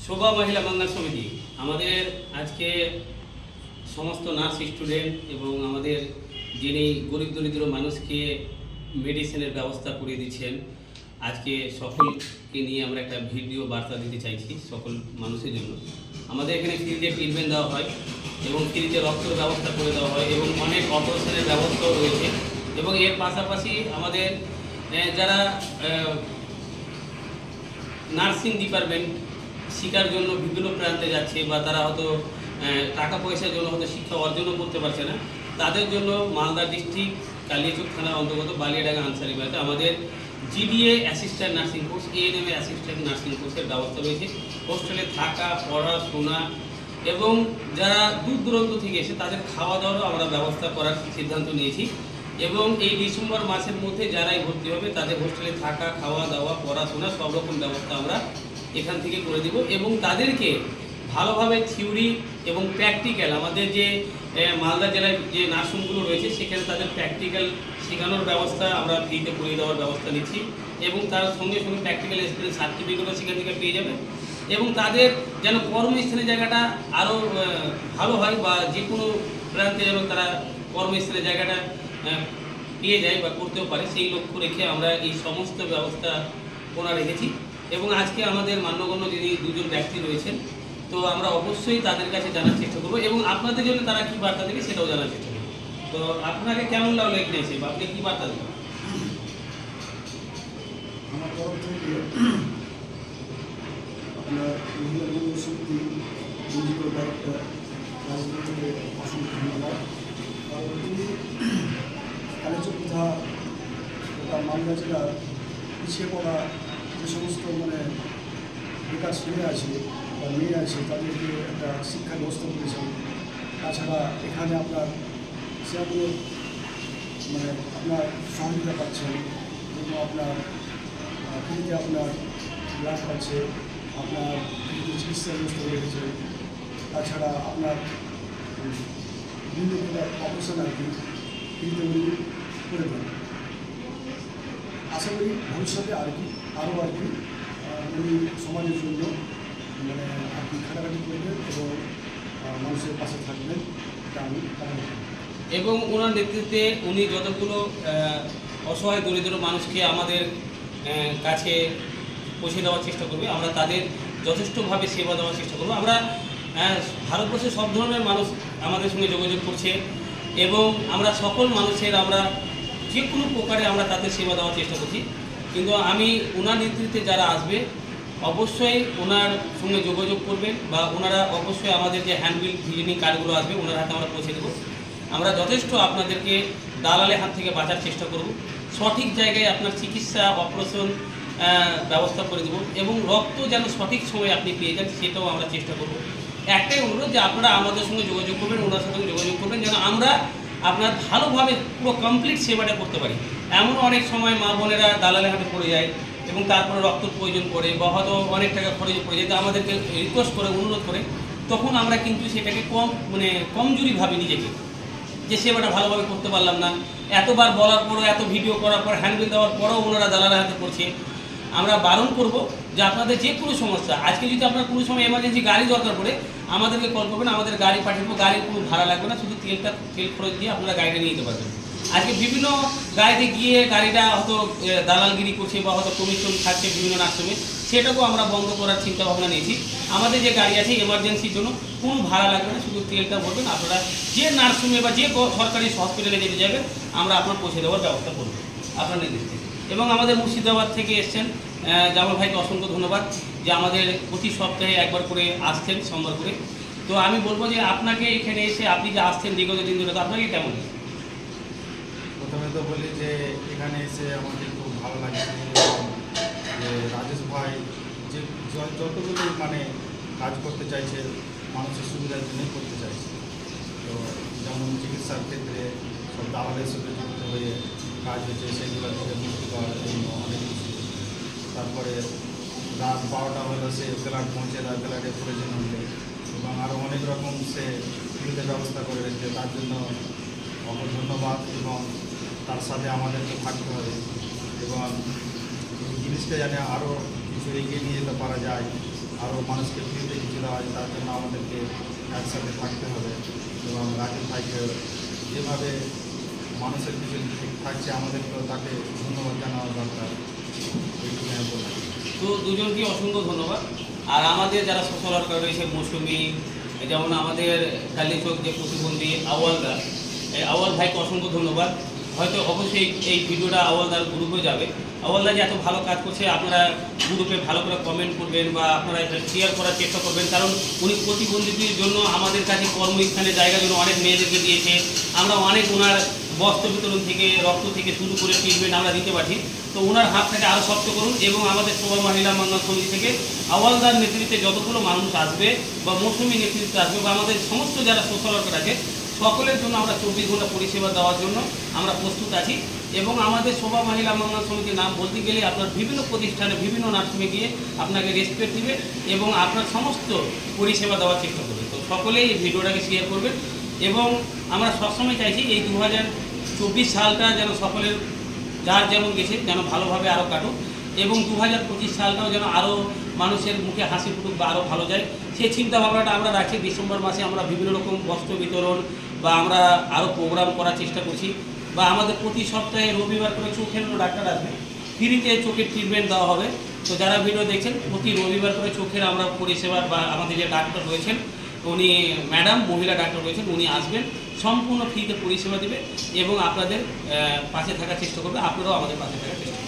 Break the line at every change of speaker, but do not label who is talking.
শোভা মহিলা কল্যাণ সমিতি আমাদের আজকে সমস্ত নার্স স্টুডেন্ট এবং আমাদের যিনি গরিব দরিদ্র মানুষকে মেডিসিনের ব্যবস্থা করে দিচ্ছেন, আজকে সকলকে নিয়ে আমরা একটা ভিডিও বার্তা দিতে চাইছি সকল মানুষের জন্য। আমাদের এখানে ফ্রিতে ট্রিটমেন্ট দেওয়া হয় এবং ফ্রিতে রক্তের ব্যবস্থা করে দেওয়া হয় এবং অনেক অপারেশনের ব্যবস্থাও রয়েছে। এবং এর পাশাপাশি আমাদের যারা নার্সিং ডিপার্টমেন্ট শিক্ষার জন্য বিভিন্ন প্রান্তে যাচ্ছে বা তারা হয়তো টাকা পয়সার জন্য হয়তো শিক্ষা অর্জনও করতে পারছে না, তাদের জন্য মালদা ডিস্ট্রিক্ট কালিয়াচক থানার অন্তর্গত বালিয়াডাঙ্গা আনসারিবাড়িতে আমাদের GDA assistant nursing course, ANM assistant nursing কোর্সের ব্যবস্থা রয়েছে। হোস্টেলে থাকা, পড়াশোনা এবং যারা দূর দূরান্ত থেকে এসে তাদের খাওয়া দাওয়ারও আমরা ব্যবস্থা করার সিদ্ধান্ত নিয়েছি। এবং এই ডিসেম্বর মাসের মধ্যে যারাই ভর্তি হবে তাদের হোস্টেলে থাকা, খাওয়া দাওয়া, পড়াশোনা সব রকম ব্যবস্থা আমরা এখান থেকে করে দেব। এবং তাদেরকে ভালোভাবে থিওরি এবং প্র্যাকটিক্যাল, আমাদের যে মালদা জেলায় যে নার্সিংগুলো রয়েছে সেখানে তাদের প্র্যাকটিক্যাল শেখানোর ব্যবস্থা আমরা ফ্রিতে করে দেওয়ার ব্যবস্থা নিচ্ছি। এবং তার সঙ্গে সঙ্গে প্র্যাকটিক্যাল এক্সপিরিয়েন্স সার্টিফিকেটও সেখান থেকে পেয়ে যাবে। এবং তাদের যেন কর্মস্থলের জায়গাটা আরও ভালো হয় বা যে কোনো প্রান্তে যেন তারা কর্মস্থলের জায়গাটা পেয়ে যায় বা করতেও পারে, সেই লক্ষ্য রেখে আমরা এই সমস্ত ব্যবস্থা রেখেছি। এবং আজকে আমাদের মান্যগণ্য যিনি দুজন ব্যক্তি রয়েছেন, তো আমরা অবশ্যই তাদের কাছে জানার চেষ্টা করবো এবং আপনাদের জন্য তারা কী বার্তা দেবে সেটাও জানার চেষ্টা করবো। তো আপনাকে কেমন লাগলো এখানে এসে বা আপনি কী বার্তা দেবেন?
আমার তরফ থেকে আপনার মহিলা কল্যাণ সমিতি এনজিও ডাইরেক্টর রাজনীতিকে অসংখ্য ধন্যবাদ। কারণ তিনি কালিয়াচক তথা মালদা জেলার পিছিয়ে পড়া যে সমস্ত বেকার ছেলে আছে বা মেয়ে আছে তাদেরকে একটা শিক্ষা ব্যবস্থা করেছেন। তাছাড়া এখানে আপনার সেগুলো আপনার সহযোগিতা পাচ্ছেন এবং আপনার ফ্রিতে আপনার ব্লাড পাচ্ছে, আপনার ফ্রিতে চিকিৎসা ব্যবস্থা রেখেছে। তাছাড়া আপনার বিভিন্ন প্রকার অপারেশন আর কি ফ্রিতে উনি করে দেন। আশা করি ভবিষ্যতে আরও উনি সমাজের জন্য আর কি খাটাখাটি করবেন এবং মানুষের পাশে থাকবেন, এটা আমি কামনা করি।
এবং ওনার নেতৃত্বে উনি যতগুলো অসহায় দরিদ্র মানুষকে আমাদের কাছে পৌঁছে দেওয়ার চেষ্টা করবে, আমরা তাদের যথেষ্টভাবে সেবা দেওয়ার চেষ্টা করব। আমরা ভারতবর্ষের সব ধরনের মানুষ আমাদের সঙ্গে যোগাযোগ করছে এবং আমরা সকল মানুষের আমরা যে কোনো প্রকারে আমরা তাদের সেবা দেওয়ার চেষ্টা করছি। কিন্তু আমি ওনার নেতৃত্বে যারা আসবে অবশ্যই ওনার সঙ্গে যোগাযোগ করবেন বা ওনারা অবশ্যই আমাদের যে হ্যান্ডবিল ভিজিটিং কার্ডগুলো আসবে ওনার হাতে আমরা পৌঁছে দেবো। আমরা যথেষ্ট আপনাদেরকে দালালের হাত থেকে বাঁচার চেষ্টা করব, সঠিক জায়গায় আপনার চিকিৎসা অপারেশন ব্যবস্থা করে দেবো এবং রক্ত যেন সঠিক সময়ে আপনি পেয়ে যান সেটাও আমরা চেষ্টা করব। একটাই অনুরোধ যে আপনারা আমাদের সঙ্গে যোগাযোগ করবেন, ওনার সাথে যোগাযোগ করবেন যেন আমরা আপনার ভালোভাবে পুরো কমপ্লিট সেবাটা করতে পারি। এমন অনেক সময় মা বোনেরা দালালের হাতে পড়ে যায় এবং তারপরে রক্তের প্রয়োজন পড়ে বা হয়তো অনেক টাকা খরচ পড়ে যায়, আমাদেরকে রিকোয়েস্ট করে অনুরোধ করে, তখন আমরা কিন্তু সেটাকে কমজোরি ভাবি নিজেকে, যে সেবাটা ভালোভাবে করতে পারলাম না। এতবার বলার পরও, এত ভিডিও করার পর, হ্যান্ডবিল দেওয়ার পরেও ওনারা দালালের হাতে পড়ছে। আমরা বারণ করব যে আপনাদের যে কোনো সমস্যা, আজকে যদি আপনার কোনো সময় এমার্জেন্সি গাড়ি দরকার পড়ে আমাদেরকে কল করবেন, আমাদের গাড়ি পাঠিয়ে দেবো। গাড়ির কোনো ভাড়া লাগবে না, শুধু তেল খরচ দিয়ে আপনারা গাড়িটা নিয়ে যেতে পারবেন। আজকে বিভিন্ন গাড়িতে গিয়ে গাড়িটা হয়তো দালালগিরি করছে বা হয়তো কমিশন খাচ্ছে বিভিন্ন নার্সিংয়ে, সেটাকেও আমরা বন্ধ করার চিন্তা ভাবনা নিয়েছি। আমাদের যে গাড়ি আছে এমার্জেন্সির জন্য কোনো ভাড়া লাগবে না, শুধু তেলটা ভরবেন। আপনারা যে নার্সিংয়ে বা যে সরকারি হসপিটালে যেতে যাবেন আমরা আপনার পৌঁছে দেওয়ার ব্যবস্থা করব আপনার নির্দেশে। এবং আমাদের মুর্শিদাবাদ থেকে এসছেন জামাল ভাইকে অসংখ্য ধন্যবাদ যে আমাদের প্রতি সপ্তাহে একবার করে আসছেন, সোমবার করে। তো আমি বলবো যে আপনাকে এখানে এসে আপনি যে আসছেন দীর্ঘ দিন ধরে, তো আপনাকে কেমন?
প্রথমে তো বলি যে এখানে এসে আমাদের খুব ভালো লাগছে যে রাজেশ ভাই যে যতগুলো কাজ করতে চাইছে মানুষের সুবিধার জন্যই করতে চাইছে। তো যেমন চিকিৎসার ক্ষেত্রে সব দালালের সাথে যুক্ত হয়ে কাজ হয়েছে, সেগুলো থেকে মুক্তি পাওয়ার জন্য অনেক কিছু। তারপরে রাত 12টা হলে সে ব্লাড পৌঁছে দেয়, ব্লাডের প্রয়োজন হলে, এবং আরও অনেক রকম সে ফ্রিতে ব্যবস্থা করে রেখেছে। তার জন্য অনেক ধন্যবাদ। এবং তার সাথে আমাদেরকে থাকতে হবে এবং এই জিনিসটা জানে আরও কিছু এগিয়ে নিয়ে যেতে পারা যায় আরও মানুষকে ফ্রিতে কিছু দেওয়া হয়, তার জন্য আমাদেরকে একসাথে থাকতে হবে। এবং রাজীব ভাইকে যেভাবে মানুষের পিছনে থাকছে, আমাদেরকেও তাকে ধন্যবাদ জানানো দরকার। এইটুকু আমি বললাম।
তো দুজনকে অসংখ্য ধন্যবাদ। আর আমাদের যারা সোশ্যাল ওয়ার্কার রয়েছে, মৌসুমি, যেমন আমাদের কালীচক যে প্রতিবন্ধী আওয়ালদা, এই আওয়াল ভাইকে অসংখ্য ধন্যবাদ। হয়তো অবশ্যই এই ভিডিওটা আওয়ালদার গ্রুপে যাবে। আওয়ালদা যে এত ভালো কাজ করছে, আপনারা গ্রুপে ভালো করে কমেন্ট করবেন বা আপনারা এটা শেয়ার করার চেষ্টা করবেন, কারণ উনি প্রতিবন্ধীদের জন্য আমাদের কাছে কর্মস্থানের জায়গার জন্য অনেক মেয়েদেরকে দিয়েছে। আমরা অনেক ওনার বস্ত্র বিতরণ থেকে, রক্ত থেকে শুরু করে ট্রিটমেন্ট আমরা দিতে পারছি। তো ওনার হাতটাকে আরও শক্ত করুন। এবং আমাদের সবার মহিলা মঙ্গল সমিতি থেকে আওয়ালদার নেতৃত্বে যতগুলো মানুষ আসবে বা মৌসুমী নেতৃত্বে আসবে বা আমাদের সমস্ত যারা সোশ্যাল ওয়ার্কার আছে, সকলের জন্য আমরা 24 ঘন্টা পরিষেবা দেওয়ার জন্য আমরা প্রস্তুত আছি। এবং আমাদের সভা মহিলা মঙ্গল সমিতির নাম বলতে গেলে আপনার বিভিন্ন প্রতিষ্ঠানে, বিভিন্ন নার্সিংয়ে গিয়ে আপনাকে রেসপেক্ট দিবে এবং আপনার সমস্ত পরিষেবা দেওয়ার চেষ্টা করবে। তো সকলেই এই ভিডিওটাকে শেয়ার করবেন। এবং আমরা সবসময় চাইছি এই 2024 সালটা যেন সকলের যার যেমন গেছে যেন ভালোভাবে আরও কাটুক, এবং 2025 সালটাও যেন আরও মানুষের মুখে হাসি ফুটুক বা আরও ভালো যায়, সেই চিন্তা ভাবনাটা আমরা রাখছি। ডিসেম্বর মাসে আমরা বিভিন্ন রকম বস্ত্র বিতরণ বা আমরা আরও প্রোগ্রাম করার চেষ্টা করছি। বা আমাদের প্রতি সপ্তাহে রবিবার করে চোখের ডাক্তার আসবে, ফ্রিতে চোখের ট্রিটমেন্ট দেওয়া হবে। তো যারা ভিডিও দেখছেন, প্রতি রবিবার করে চোখের আমরা পরিষেবা বা আমাদের যে ডাক্তার রয়েছেন, উনি ম্যাডাম, মহিলা ডাক্তার রয়েছেন, উনি আসবেন, সম্পূর্ণ ফ্রিতে পরিষেবা দেবে এবং আপনাদের পাশে থাকার চেষ্টা করবে। আপনারাও আমাদের পাশে থাকার চেষ্টা করবেন।